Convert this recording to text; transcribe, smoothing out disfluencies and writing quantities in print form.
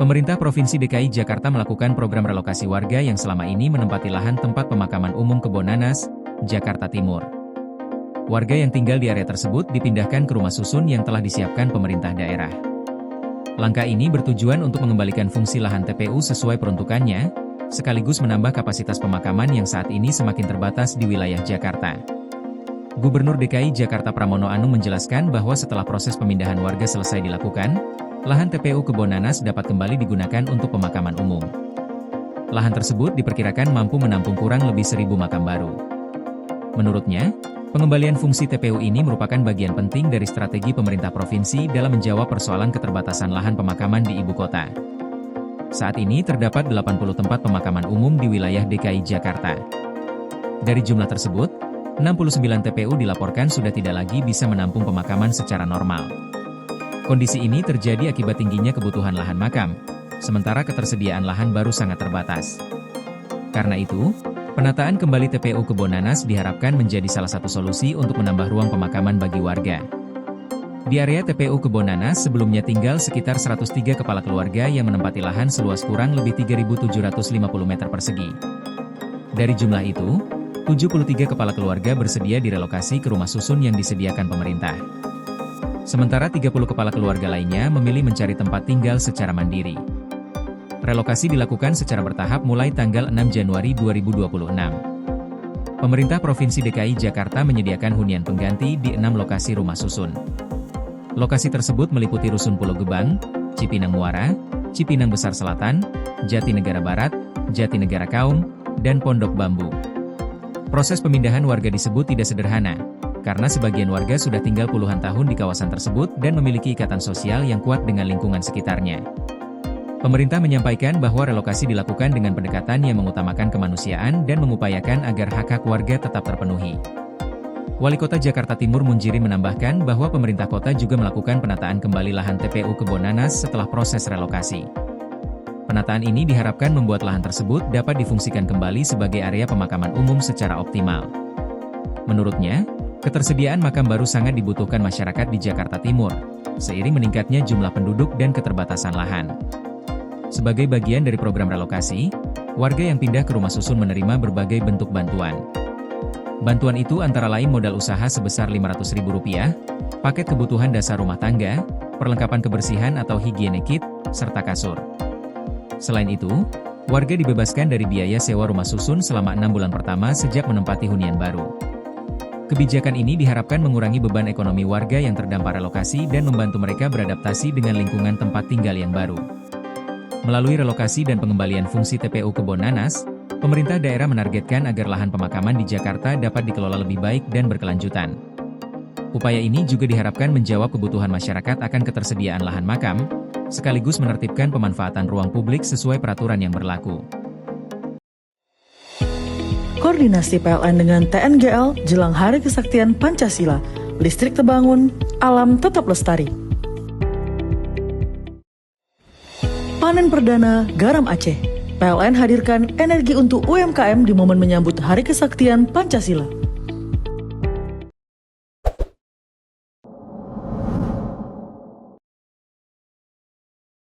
Pemerintah Provinsi DKI Jakarta melakukan program relokasi warga yang selama ini menempati lahan tempat pemakaman umum Kebon Nanas, Jakarta Timur. Warga yang tinggal di area tersebut dipindahkan ke rumah susun yang telah disiapkan pemerintah daerah. Langkah ini bertujuan untuk mengembalikan fungsi lahan TPU sesuai peruntukannya, sekaligus menambah kapasitas pemakaman yang saat ini semakin terbatas di wilayah Jakarta. Gubernur DKI Jakarta Pramono Anung menjelaskan bahwa setelah proses pemindahan warga selesai dilakukan, lahan TPU Kebon Nanas dapat kembali digunakan untuk pemakaman umum. Lahan tersebut diperkirakan mampu menampung kurang lebih 1.000 makam baru. Menurutnya, pengembalian fungsi TPU ini merupakan bagian penting dari strategi pemerintah provinsi dalam menjawab persoalan keterbatasan lahan pemakaman di ibu kota. Saat ini terdapat 80 tempat pemakaman umum di wilayah DKI Jakarta. Dari jumlah tersebut, 69 TPU dilaporkan sudah tidak lagi bisa menampung pemakaman secara normal. Kondisi ini terjadi akibat tingginya kebutuhan lahan makam, sementara ketersediaan lahan baru sangat terbatas. Karena itu, penataan kembali TPU Kebon Nanas diharapkan menjadi salah satu solusi untuk menambah ruang pemakaman bagi warga. Di area TPU Kebon Nanas sebelumnya tinggal sekitar 103 kepala keluarga yang menempati lahan seluas kurang lebih 3.750 meter persegi. Dari jumlah itu, 73 kepala keluarga bersedia direlokasi ke rumah susun yang disediakan pemerintah. Sementara 30 kepala keluarga lainnya memilih mencari tempat tinggal secara mandiri. Relokasi dilakukan secara bertahap mulai tanggal 6 Januari 2026. Pemerintah Provinsi DKI Jakarta menyediakan hunian pengganti di 6 lokasi rumah susun. Lokasi tersebut meliputi Rusun Pulau Gebang, Cipinang Muara, Cipinang Besar Selatan, Jatinegara Barat, Jatinegara Kaum, dan Pondok Bambu. Proses pemindahan warga disebut tidak sederhana, karena sebagian warga sudah tinggal puluhan tahun di kawasan tersebut dan memiliki ikatan sosial yang kuat dengan lingkungan sekitarnya. Pemerintah menyampaikan bahwa relokasi dilakukan dengan pendekatan yang mengutamakan kemanusiaan dan mengupayakan agar hak-hak warga tetap terpenuhi. Wali Kota Jakarta Timur Munjiri menambahkan bahwa pemerintah kota juga melakukan penataan kembali lahan TPU Kebon Nanas setelah proses relokasi. Penataan ini diharapkan membuat lahan tersebut dapat difungsikan kembali sebagai area pemakaman umum secara optimal. Menurutnya, ketersediaan makam baru sangat dibutuhkan masyarakat di Jakarta Timur, seiring meningkatnya jumlah penduduk dan keterbatasan lahan. Sebagai bagian dari program relokasi, warga yang pindah ke rumah susun menerima berbagai bentuk bantuan. Bantuan itu antara lain modal usaha sebesar Rp500.000, paket kebutuhan dasar rumah tangga, perlengkapan kebersihan atau higiene kit, serta kasur. Selain itu, warga dibebaskan dari biaya sewa rumah susun selama 6 bulan pertama sejak menempati hunian baru. Kebijakan ini diharapkan mengurangi beban ekonomi warga yang terdampak relokasi dan membantu mereka beradaptasi dengan lingkungan tempat tinggal yang baru. Melalui relokasi dan pengembalian fungsi TPU Kebon Nanas, pemerintah daerah menargetkan agar lahan pemakaman di Jakarta dapat dikelola lebih baik dan berkelanjutan. Upaya ini juga diharapkan menjawab kebutuhan masyarakat akan ketersediaan lahan makam, sekaligus menertibkan pemanfaatan ruang publik sesuai peraturan yang berlaku. Koordinasi PLN dengan TNGL jelang Hari Kesaktian Pancasila, listrik terbangun, alam tetap lestari. Panen perdana garam Aceh. PLN hadirkan energi untuk UMKM di momen menyambut Hari Kesaktian Pancasila.